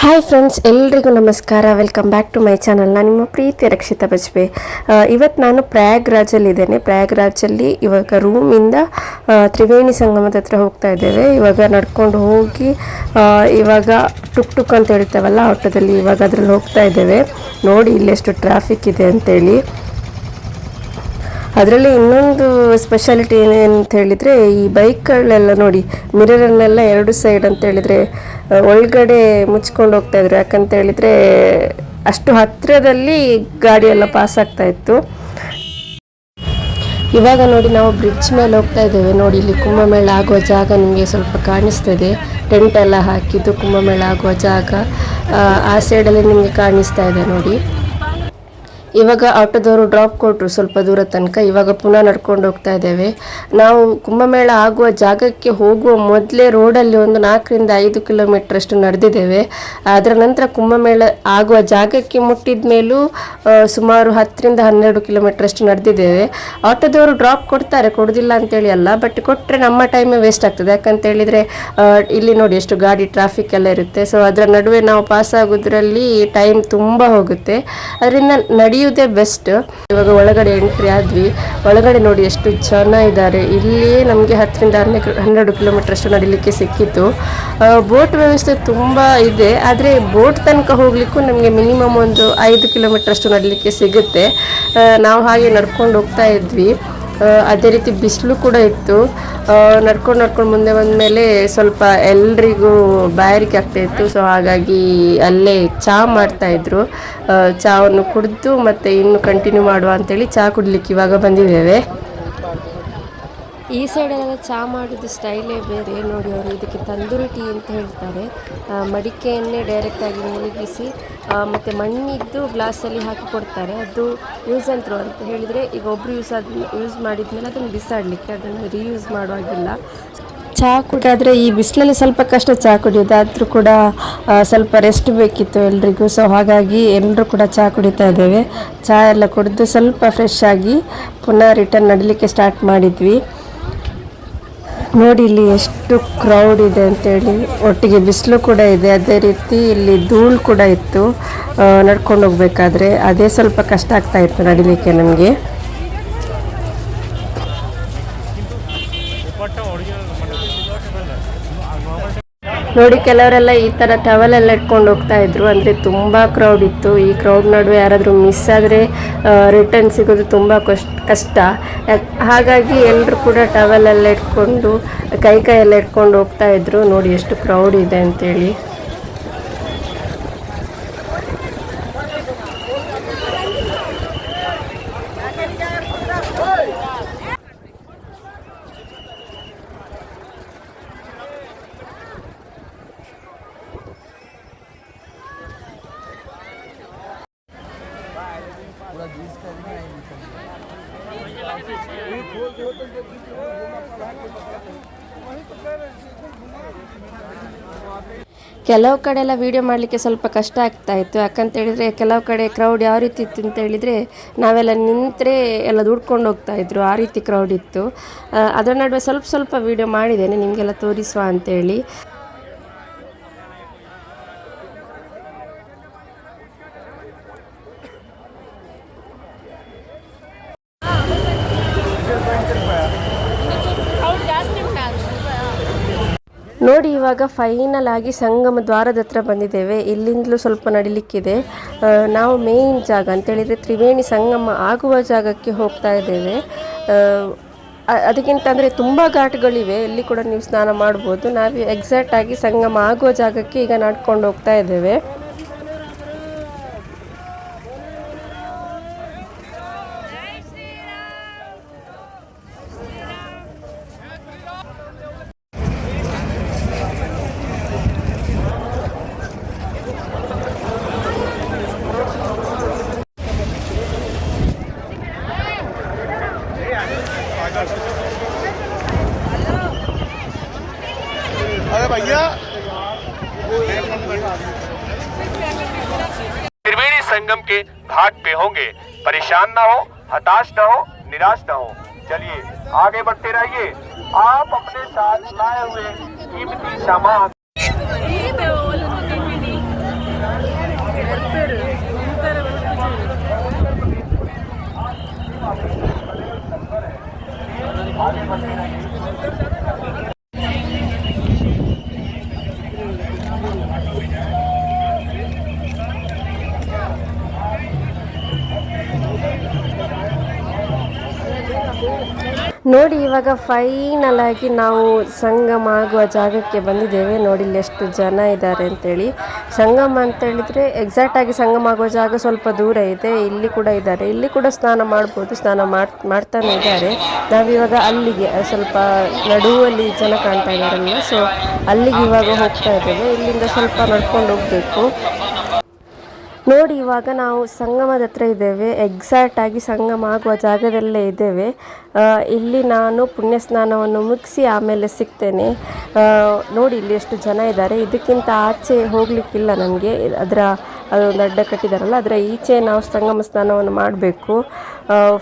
Hi friends, ಎಲ್ರಿಗೂ ನಮಸ್ಕಾರ. Welcome back to my channel. ನಾನು ನಿಮ್ಮ ಪ್ರೀತಿ ರಕ್ಷಿತಾ ಬಜ್ಪೆ. ಇವತ್ತು ನಾನು ಪ್ರಯಾಗ್ರಾಜಲ್ಲಿದ್ದೇನೆ. ಪ್ರಯಾಗ್ರಾಜಲ್ಲಿ ಇವಾಗ ರೂಮಿಂದ ತ್ರಿವೇಣಿ ಸಂಗಮದ ಹತ್ರ ಹೋಗ್ತಾ ಇದ್ದೇವೆ. ಇವಾಗ ನಡ್ಕೊಂಡು ಹೋಗಿ ಇವಾಗ ಟುಕ್ ಟುಕ್ ಅಂತ ಹೇಳ್ತೇವಲ್ಲ, ಆಟೋದಲ್ಲಿ ಇವಾಗ ಅದರಲ್ಲಿ ಹೋಗ್ತಾ ಇದ್ದೇವೆ. ನೋಡಿ ಇಲ್ಲೆಷ್ಟು ಟ್ರಾಫಿಕ್ ಇದೆ ಅಂತೇಳಿ. ಅದರಲ್ಲಿ ಇನ್ನೊಂದು ಸ್ಪೆಷಾಲಿಟಿ ಏನೇನಂತ ಹೇಳಿದರೆ, ಈ ಬೈಕ್ಗಳೆಲ್ಲ ನೋಡಿ ಮಿರರನ್ನೆಲ್ಲ ಎರಡು ಸೈಡ್ ಅಂತ ಹೇಳಿದರೆ ಒಳಗಡೆ ಮುಚ್ಕೊಂಡು ಹೋಗ್ತಾ ಇದ್ರು. ಯಾಕಂತ ಹೇಳಿದರೆ ಅಷ್ಟು ಹತ್ತಿರದಲ್ಲಿ ಗಾಡಿ ಎಲ್ಲ ಪಾಸ್ ಆಗ್ತಾ ಇತ್ತು. ಇವಾಗ ನೋಡಿ ನಾವು ಬ್ರಿಡ್ಜ್ ಮೇಲೆ ಹೋಗ್ತಾ ಇದ್ದೇವೆ. ನೋಡಿ ಇಲ್ಲಿ ಕುಂಭಮೇಳ ಆಗುವ ಜಾಗ ನಿಮಗೆ ಸ್ವಲ್ಪ ಕಾಣಿಸ್ತದೆ. ಟೆಂಟ್ ಎಲ್ಲ ಹಾಕಿದ್ದು ಕುಂಭಮೇಳ ಆಗುವ ಜಾಗ ಆ ಸೈಡಲ್ಲಿ ನಿಮಗೆ ಕಾಣಿಸ್ತಾ ಇದೆ ನೋಡಿ. ಇವಾಗ ಆಟೋದವರು ಡ್ರಾಪ್ ಕೊಟ್ಟರು ಸ್ವಲ್ಪ ದೂರ ತನಕ. ಇವಾಗ ಪುನಃ ನಡ್ಕೊಂಡು ಹೋಗ್ತಾ ಇದ್ದೇವೆ. ನಾವು ಕುಂಭಮೇಳ ಆಗುವ ಜಾಗಕ್ಕೆ ಹೋಗುವ ಮೊದಲೇ ರೋಡಲ್ಲಿ ಒಂದು 4-5 ಕಿಲೋಮೀಟರ್ ಅಷ್ಟು ನಡೆದಿದ್ದೇವೆ. ಅದರ ನಂತರ ಕುಂಭಮೇಳ ಆಗುವ ಜಾಗಕ್ಕೆ ಮುಟ್ಟಿದ ಮೇಲೂ ಸುಮಾರು 10-12 ಕಿಲೋಮೀಟರ್ ಅಷ್ಟು ನಡೆದಿದ್ದೇವೆ. ಆಟೋದವರು ಡ್ರಾಪ್ ಕೊಡ್ತಾರೆ, ಕೊಡೋದಿಲ್ಲ ಅಂತೇಳಿ ಅಲ್ಲ, ಬಟ್ ಕೊಟ್ಟರೆ ನಮ್ಮ ಟೈಮೇ ವೇಸ್ಟ್ ಆಗ್ತದೆ. ಯಾಕಂತ ಹೇಳಿದರೆ ಇಲ್ಲಿ ನೋಡಿ ಎಷ್ಟು ಗಾಡಿ ಟ್ರಾಫಿಕ್ ಎಲ್ಲ ಇರುತ್ತೆ. ಸೊ ಅದರ ನಡುವೆ ನಾವು ಪಾಸ್ ಆಗೋದ್ರಲ್ಲಿ ಟೈಮ್ ತುಂಬ ಹೋಗುತ್ತೆ. ಅದರಿಂದ ನಡೆಯುವುದೇ ಬೆಸ್ಟ್. ಇವಾಗ ಒಳಗಡೆ ಎಂಟ್ರಿ ಆದ್ವಿ. ಒಳಗಡೆ ನೋಡಿ ಎಷ್ಟು ಜನ ಇದ್ದಾರೆ. ಇಲ್ಲಿಯೇ ನಮಗೆ 10-12 ಕಿಲೋಮೀಟರ್ ಅಷ್ಟು ನಡಿಲಿಕ್ಕೆ ಸಿಕ್ಕಿತ್ತು. ಬೋಟ್ ವ್ಯವಸ್ಥೆ ತುಂಬ ಇದೆ, ಆದರೆ ಬೋಟ್ ತನಕ ಹೋಗ್ಲಿಕ್ಕೂ ನಮಗೆ ಮಿನಿಮಮ್ ಒಂದು 5 ಕಿಲೋಮೀಟರ್ ಅಷ್ಟು ನಡಲಿಕ್ಕೆ ಸಿಗುತ್ತೆ. ನಾವು ಹಾಗೆ ನಡ್ಕೊಂಡು ಹೋಗ್ತಾ ಇದ್ವಿ. ಅದೇ ರೀತಿ ಬಿಸಿಲು ಕೂಡ ಇತ್ತು. ನಡ್ಕೊಂಡು ಮುಂದೆ ಬಂದ ಮೇಲೆ ಸ್ವಲ್ಪ ಎಲ್ರಿಗೂ ಬಾಯಾರಿಕೆ ಆಗ್ತಾ ಇತ್ತು. ಸೊ ಹಾಗಾಗಿ ಅಲ್ಲೇ ಚಹಾ ಮಾಡ್ತಾಯಿದ್ರು. ಚಹಾವನ್ನು ಕುಡಿದು ಮತ್ತೆ ಇನ್ನು ಕಂಟಿನ್ಯೂ ಮಾಡುವ ಅಂತೇಳಿ ಚಹಾ ಕುಡ್ಲಿಕ್ಕೆ ಇವಾಗ ಬಂದಿದ್ದೇವೆ. ಈ ಸೈಡೆಲ್ಲ ಚಹಾ ಮಾಡೋದು ಸ್ಟೈಲೇ ಬೇರೆ ನೋಡಿ. ಅವರು ಇದಕ್ಕೆ ತಂದೂರಿ ಟೀ ಅಂತ ಹೇಳ್ತಾರೆ. ಮಡಿಕೆಯನ್ನೇ ಡೈರೆಕ್ಟಾಗಿ ಮುಳುಗಿಸಿ ಮತ್ತು ಮಣ್ಣಿದ್ದು ಗ್ಲಾಸಲ್ಲಿ ಹಾಕಿ ಕೊಡ್ತಾರೆ. ಅದು ಯೂಸ್ ಆ್ಯಂಡ್ ಥ್ರೋ ಅಂತ ಹೇಳಿದರೆ, ಈಗ ಒಬ್ಬರು ಯೂಸ್ ಮಾಡಿದ್ಮೇಲೆ ಅದನ್ನು ಬಿಸಾಡಲಿಕ್ಕೆ, ಅದನ್ನು ರೀಯೂಸ್ ಮಾಡುವಾಗಿಲ್ಲ. ಚಹಾ ಕುಡಿಯಾದರೆ ಈ ಬಿಸಿಲಲ್ಲಿ ಸ್ವಲ್ಪ ಕಷ್ಟ ಚಹಾ ಕುಡಿಯೋದು. ಆದರೂ ಕೂಡ ಸ್ವಲ್ಪ ರೆಸ್ಟ್ ಬೇಕಿತ್ತು ಎಲ್ರಿಗೂ. ಸೊ ಹಾಗಾಗಿ ಎಲ್ಲರೂ ಕೂಡ ಚಹಾ ಕುಡಿತಾ ಇದ್ದೇವೆ. ಚಹಾ ಎಲ್ಲ ಕುಡಿದು ಸ್ವಲ್ಪ ಫ್ರೆಶ್ ಆಗಿ ಪುನಃ ರಿಟರ್ನ್ ನಡಲಿಕ್ಕೆ ಸ್ಟಾರ್ಟ್ ಮಾಡಿದ್ವಿ. ನೋಡಿ ಇಲ್ಲಿ ಎಷ್ಟು ಕ್ರೌಡ್ ಇದೆ ಅಂತೇಳಿ. ಒಟ್ಟಿಗೆ ಬಿಸಿಲು ಕೂಡ ಇದೆ, ಅದೇ ರೀತಿ ಇಲ್ಲಿ ಧೂಳು ಕೂಡ ಇತ್ತು. ನಡ್ಕೊಂಡು ಹೋಗ್ಬೇಕಾದ್ರೆ ಅದೇ ಸ್ವಲ್ಪ ಕಷ್ಟ ಆಗ್ತಾ ಇತ್ತು ನಡಿಲಿಕ್ಕೆ ನಮಗೆ. ನೋಡಿ ಕೆಲವರೆಲ್ಲ ಈ ಥರ ಟವಲೆಲ್ಲ ಇಟ್ಕೊಂಡು ಹೋಗ್ತಾ ಇದ್ರು. ಅಂದರೆ ತುಂಬ ಕ್ರೌಡ್ ಇತ್ತು. ಈ ಕ್ರೌಡ್ ನಡುವೆ ಯಾರಾದರೂ ಮಿಸ್ ಆದರೆ ರಿಟರ್ನ್ ಸಿಗೋದು ತುಂಬ ಕಷ್ಟ. ಹಾಗಾಗಿ ಎಲ್ಲರೂ ಕೂಡ ಟವಲೆಲ್ಲ ಇಟ್ಕೊಂಡು ಕೈಯೆಲ್ಲ ಇಟ್ಕೊಂಡು ಹೋಗ್ತಾ ಇದ್ರು. ನೋಡಿ ಎಷ್ಟು ಕ್ರೌಡ್ ಇದೆ ಅಂತೇಳಿ. ಕೆಲವು ಕಡೆ ಎಲ್ಲ ವೀಡಿಯೋ ಮಾಡಲಿಕ್ಕೆ ಸ್ವಲ್ಪ ಕಷ್ಟ ಆಗ್ತಾ ಇತ್ತು. ಯಾಕಂತೇಳಿದರೆ ಕೆಲವು ಕಡೆ ಕ್ರೌಡ್ ಯಾವ ರೀತಿ ಇತ್ತು ಅಂತ ಹೇಳಿದರೆ, ನಾವೆಲ್ಲ ನಿಂತರೆ ಎಲ್ಲ ದುಡ್ಕೊಂಡು ಹೋಗ್ತಾ ಇದ್ರು, ಆ ರೀತಿ ಕ್ರೌಡ್ ಇತ್ತು. ಅದರ ನಡುವೆ ಸ್ವಲ್ಪ ವೀಡಿಯೋ ಮಾಡಿದ್ದೇನೆ ನಿಮಗೆಲ್ಲ ತೋರಿಸುವ ಅಂತೇಳಿ. ನೋಡಿ ಇವಾಗ ಫೈನಲ್ ಆಗಿ ಸಂಗಮ ದ್ವಾರದ ಹತ್ರ ಬಂದಿದ್ದೇವೆ. ಇಲ್ಲಿಂದಲೂ ಸ್ವಲ್ಪ ನಡಿಲಿಕ್ಕಿದೆ. ನಾವು ಮೇಯ್ನ್ ಜಾಗ ಅಂತೇಳಿದರೆ ತ್ರಿವೇಣಿ ಸಂಗಮ ಆಗುವ ಜಾಗಕ್ಕೆ ಹೋಗ್ತಾ ಇದ್ದೇವೆ. ಅದಕ್ಕಿಂತ ಅಂದರೆ ತುಂಬ ಘಾಟ್ಗಳಿವೆ, ಇಲ್ಲಿ ಕೂಡ ನೀವು ಸ್ನಾನ ಮಾಡ್ಬೋದು. ನಾವು ಎಕ್ಸಾಕ್ಟಾಗಿ ಸಂಗಮ ಆಗುವ ಜಾಗಕ್ಕೆ ಈಗ ನಡ್ಕೊಂಡು ಹೋಗ್ತಾ ಇದ್ದೇವೆ. त्रिवेणी संगम के घाट पे होंगे। परेशान ना हो, हताश ना हो, निराश ना हो। चलिए आगे बढ़ते रहिए। आप अपने साथ लाए हुए कीमती सामान ನೋಡಿ ಇವಾಗ ಫೈನಲ್ ಆಗಿ ನಾವು ಸಂಗಮ ಆಗುವ ಜಾಗಕ್ಕೆ ಬಂದಿದ್ದೇವೆ. ನೋಡಿ ಇಲ್ಲಿ ಎಷ್ಟು ಜನ ಇದ್ದಾರೆ ಅಂತೇಳಿ. ಸಂಗಮ ಅಂತ ಹೇಳಿದರೆ ಎಕ್ಸಾಕ್ಟ್ ಆಗಿ ಸಂಗಮ ಆಗುವ ಜಾಗ ಸ್ವಲ್ಪ ದೂರ ಇದೆ. ಇಲ್ಲಿ ಕೂಡ ಇದ್ದಾರೆ, ಇಲ್ಲಿ ಕೂಡ ಸ್ನಾನ ಮಾಡ್ಬೋದು, ಸ್ನಾನ ಮಾಡ್ತಾನೆ ಇದ್ದಾರೆ. ನಾವಿವಾಗ ಅಲ್ಲಿಗೆ ಸ್ವಲ್ಪ ನಡುವಲ್ಲಿ ಜನ ಕಾಣ್ತಾ ಇದ್ದಾರಲ್ಲ, ಸೊ ಅಲ್ಲಿಗೆ ಇವಾಗ ಹೋಗ್ತಾ ಇದ್ದೇವೆ. ಇಲ್ಲಿಂದ ಸ್ವಲ್ಪ ನಡ್ಕೊಂಡು ಹೋಗಬೇಕು. ನೋಡಿ ಇವಾಗ ನಾವು ಸಂಗಮದ ಹತ್ರ ಇದ್ದೇವೆ. ಎಕ್ಸಾಕ್ಟ್ ಆಗಿ ಸಂಗಮ ಆಗುವ ಜಾಗದಲ್ಲೇ ಇದ್ದೇವೆ. ಇಲ್ಲಿ ನಾನು ಪುಣ್ಯ ಸ್ನಾನವನ್ನು ಮುಗಿಸಿ ಆಮೇಲೆ ಸಿಗ್ತೇನೆ. ನೋಡಿ ಇಲ್ಲಿ ಎಷ್ಟು ಜನ ಇದ್ದಾರೆ. ಇದಕ್ಕಿಂತ ಆಚೆ ಹೋಗಲಿಕ್ಕಿಲ್ಲ ನನಗೆ. ಅದೊಂದು ಅಡ್ಡ ಕಟ್ಟಿದಾರಲ್ಲ, ಅದರ ಈಚೆ ನಾವು ಸಂಗಮ ಸ್ನಾನವನ್ನು ಮಾಡಬೇಕು.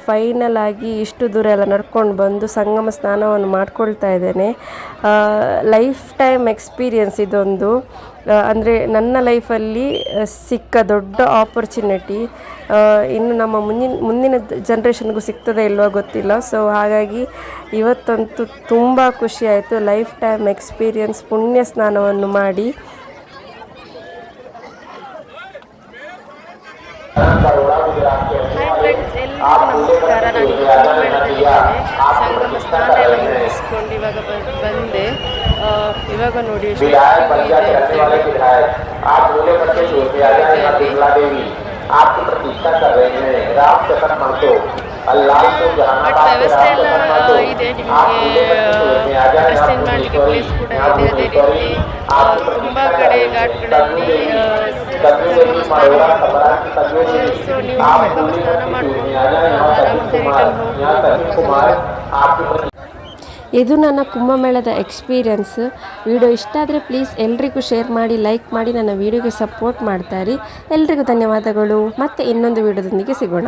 ಫೈನಲ್ ಆಗಿ ಇಷ್ಟು ದೂರ ಎಲ್ಲ ನಡ್ಕೊಂಡು ಬಂದು ಸಂಗಮ ಸ್ನಾನವನ್ನು ಮಾಡ್ಕೊಳ್ತಾ ಇದ್ದೇನೆ. ಲೈಫ್ ಟೈಮ್ ಎಕ್ಸ್ಪೀರಿಯನ್ಸ್ ಇದೊಂದು. ಅಂದರೆ ನನ್ನ ಲೈಫಲ್ಲಿ ಸಿಕ್ಕ ದೊಡ್ಡ ಆಪರ್ಚುನಿಟಿ. ಇನ್ನು ನಮ್ಮ ಮುಂದಿನ ಜನ್ರೇಷನ್ಗೂ ಸಿಗ್ತದೆ ಇಲ್ವೋ ಗೊತ್ತಿಲ್ಲ. ಸೊ ಹಾಗಾಗಿ ಇವತ್ತಂತೂ ತುಂಬ ಖುಷಿ ಆಯಿತು. ಲೈಫ್ ಟೈಮ್ ಎಕ್ಸ್ಪೀರಿಯನ್ಸ್, ಪುಣ್ಯ ಸ್ನಾನವನ್ನು ಮಾಡಿ. ಹಾಯ್ ಫ್ರೆಂಡ್ಸ್, ಎಲ್ಲರಿಗೂ ನಮಸ್ಕಾರ. ನಾನು ಕುಂಭಮೇಳದಲ್ಲಿದ್ದೇನೆ. ಸಂಗಮ ಸ್ನಾನ ಎಲ್ಲ ಮುಗಿಸ್ಕೊಂಡು ಇವಾಗ ಬಂದೆ. ಇವಾಗ ನೋಡಿ ಎಷ್ಟು ಬಟ್ ವ್ಯವಸ್ಥೆ ಎಲ್ಲ ಇದೆ. ನಿಮಗೆ ರೆಸ್ಟೆಂಟ್ ಮಾಡಲಿಕ್ಕೆ ಪ್ಲೇಸ್ ಕೂಡ ಇದೆ. ಅದೇ ರೀತಿ ತುಂಬ ಕಡೆ ಘಾಟ್ಗಳಲ್ಲಿ ಸಂಗಮ ಸ್ನಾನ ಮಾಡ್ಬೋದು. ಸೊ ನೀವು ಸಂಗಮ ಸ್ನಾನ ಮಾಡ್ಕೊಂಡು ಆರಾಮ್ಸೆ ರಿಟರ್ನ್ ಹೋಗ್ಬೋದು. ಇದು ನನ್ನ ಕುಂಭಮೇಳದ ಎಕ್ಸ್ಪೀರಿಯನ್ಸ್. ವಿಡಿಯೋ ಇಷ್ಟ ಆದರೆ ಪ್ಲೀಸ್ ಎಲ್ರಿಗೂ ಶೇರ್ ಮಾಡಿ, ಲೈಕ್ ಮಾಡಿ, ನನ್ನ ವಿಡಿಯೋಗೆ ಸಪೋರ್ಟ್ ಮಾಡ್ತಾ ಇರಿ. ಎಲ್ರಿಗೂ ಧನ್ಯವಾದಗಳು. ಮತ್ತೆ ಇನ್ನೊಂದು ವಿಡಿಯೋದೊಂದಿಗೆ ಸಿಗೋಣ.